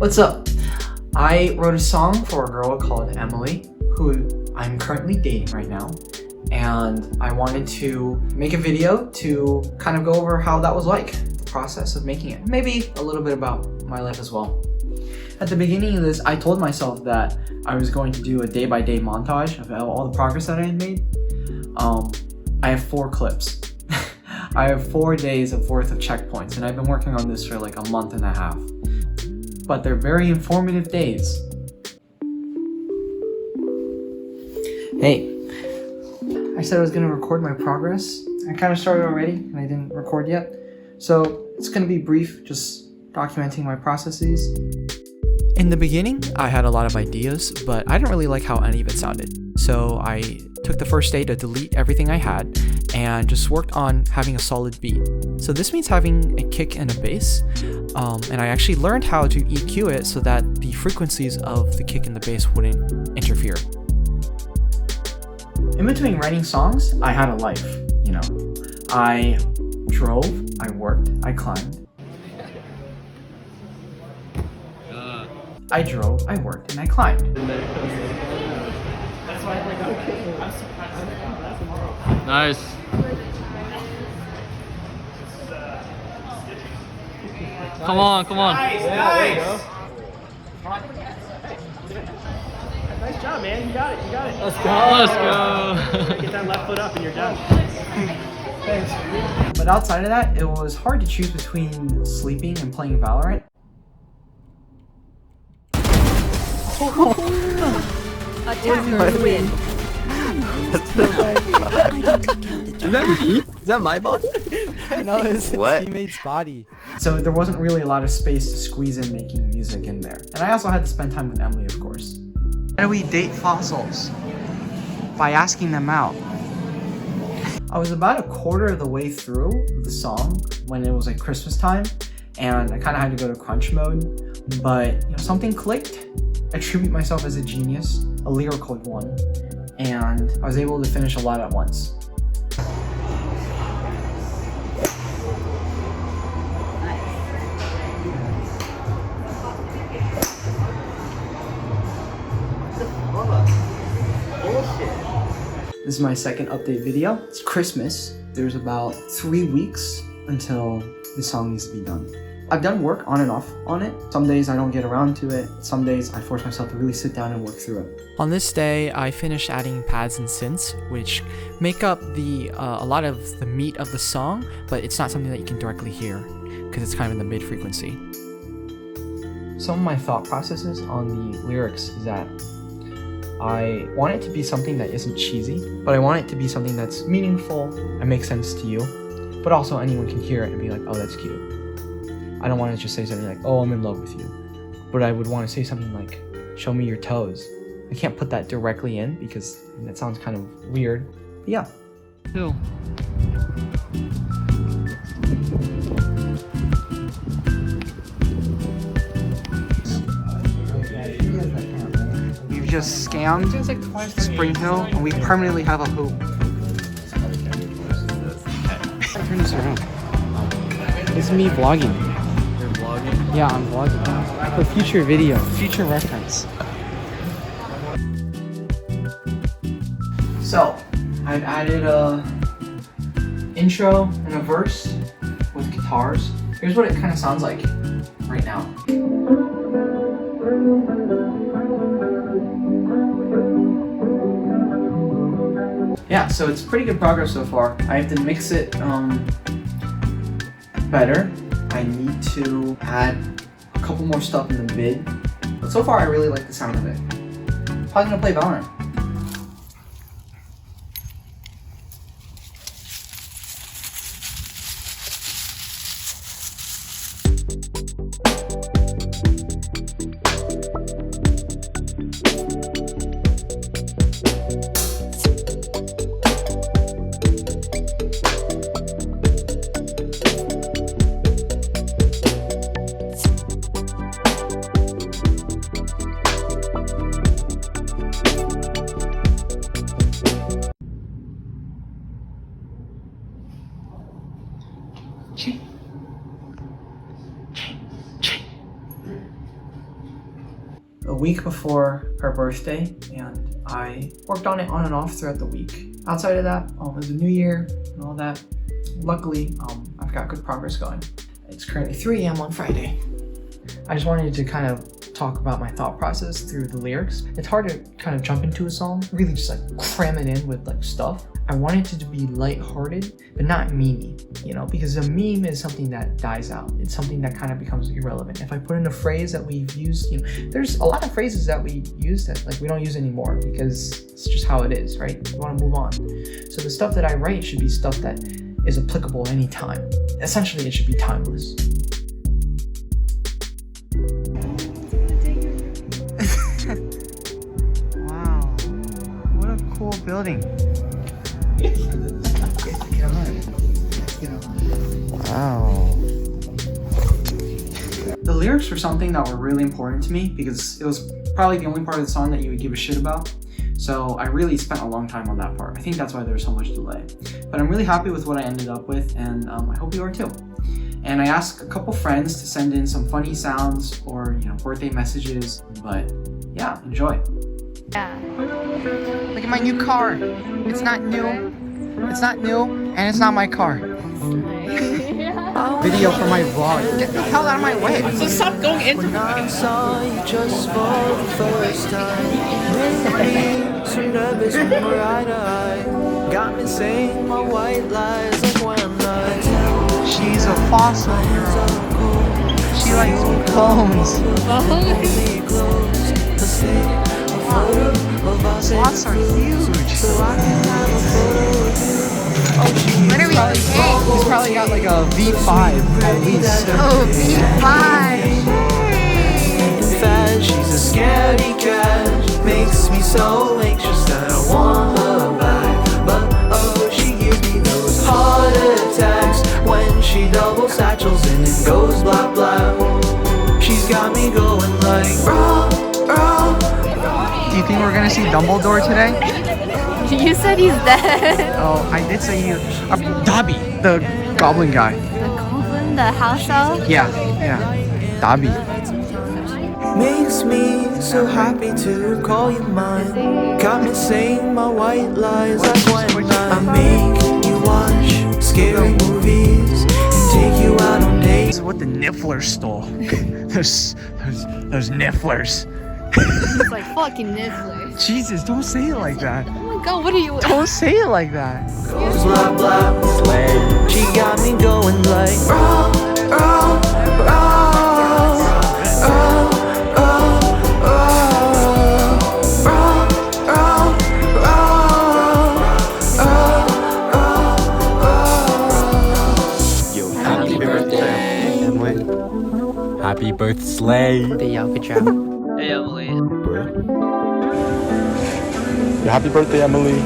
What's up? I wrote a song for a girl called Emily, who I'm currently dating right now, and I wanted to make a video to kind of go over how that was like, the process of making it. Maybe a little bit about my life as well. At the beginning of this, I told myself that I was going to do a day-by-day montage of all the progress that I had made. I have 4 clips. I have 4 days worth of checkpoints, and I've been working on this for like a month and a half. But they're very informative days. Hey, I said I was gonna record my progress. I kind of started already, and I didn't record yet. So it's gonna be brief, just documenting my processes. In the beginning, I had a lot of ideas, but I didn't really like how any of it sounded. So I took the first day to delete everything I had and just worked on having a solid beat. So this means having a kick and a bass, and I actually learned how to EQ it so that the frequencies of the kick and the bass wouldn't interfere. In between writing songs, I had a life, you know. I drove, I worked, I climbed. I drove, I worked, and I climbed. Nice. Come on, come on. Nice, nice. Nice job, man. You got it. You got it. Let's go. Let's go. Get that left foot up and you're done. Thanks. But outside of that, it was hard to choose between sleeping and playing Valorant. Attackers win. Is that me? Is that my bot? No, it's his What? teammate's body. So there wasn't really a lot of space to squeeze in making music in there. And I also had to spend time with Emily, of course. How do we date fossils? By asking them out. I was about a quarter of the way through the song when it was like Christmas time, and I kind of had to go to crunch mode, but you know, something clicked. I attribute myself as a genius, a lyrical one, and I was able to finish a lot at once. This is my second update video. It's Christmas. There's about 3 weeks until the song needs to be done. I've done work on and off on it. Some days I don't get around to it. Some days I force myself to really sit down and work through it. On this day, I finished adding pads and synths, which make up a lot of the meat of the song, but it's not something that you can directly hear because it's kind of in the mid frequency. Some of my thought processes on the lyrics is that I want it to be something that isn't cheesy, but I want it to be something that's meaningful and makes sense to you, but also anyone can hear it and be like, oh, that's cute. I don't want to just say something like, oh, I'm in love with you. But I would want to say something like, show me your toes. I can't put that directly in because that sounds kind of weird. But yeah. Two. We've just scammed Spring Hill and we permanently have a hoop. Turn this around. This is me vlogging. You're vlogging? Yeah, I'm vlogging. For future video, future reference. So, I've added a intro and a verse with guitars. Here's what it kind of sounds like right now. Yeah, so it's pretty good progress so far. I have to mix it better. I need to add a couple more stuff in the mid, but so far I really like the sound of it. Probably gonna play Valorant. week before her birthday, and I worked on it on and off throughout the week. Outside of that, it was a new year and all that. Luckily, I've got good progress going. It's currently 3 a.m. on Friday. I just wanted to kind of talk about my thought process through the lyrics. It's hard to kind of jump into a song, really just like cram it in with like stuff. I wanted it to be lighthearted, but not memey, you know, because a meme is something that dies out. It's something that kind of becomes irrelevant. If I put in a phrase that we've used, you know, there's a lot of phrases that we use that like we don't use anymore because it's just how it is, right? We want to move on. So the stuff that I write should be stuff that is applicable anytime. Essentially, it should be timeless. Wow. What a cool building. Wow. The lyrics were something that were really important to me because it was probably the only part of the song that you would give a shit about. So I really spent a long time on that part. I think that's why there was so much delay. But I'm really happy with what I ended up with, and I hope you are too. And I asked a couple friends to send in some funny sounds or, you know, birthday messages. But yeah, enjoy. Yeah. Look at my new car. It's not new. It's not new, and it's not my car. Video for my vlog. Get the hell out of my way. So stop going into When I saw you just for the first time, made me so nervous when we're eye to eye. Got me saying my white lies like when I tell. She's a fossil girl. She likes clones. Slots are huge. What are we doing? He's probably got like a V5 at least. Oh, V5. Fast, she's a scaredy cat. Makes me so anxious that I want her back. But oh, she gives me those heart attacks when she double satchels and it goes blah blah. She's got me going like rah rah. Do you think we're gonna see Dumbledore today? You said he's dead. Oh, I did say you. Dobby, the goblin guy. The goblin, the house elf? Yeah. Dobby. Makes me so happy to call you mine. Got me saying my white lies like when I make you watch scary movies and take you out on dates. This is what the Nifflers stole. those Nifflers. He's like fucking Niffler. Jesus, don't say it like that. Oh my god, what are you? Don't say it like that. Goes blah blah. She got me going like rah rah rah rah Yo, happy birthday, Emily. Happy birthday. Hey, Emily. Happy birthday, Emily.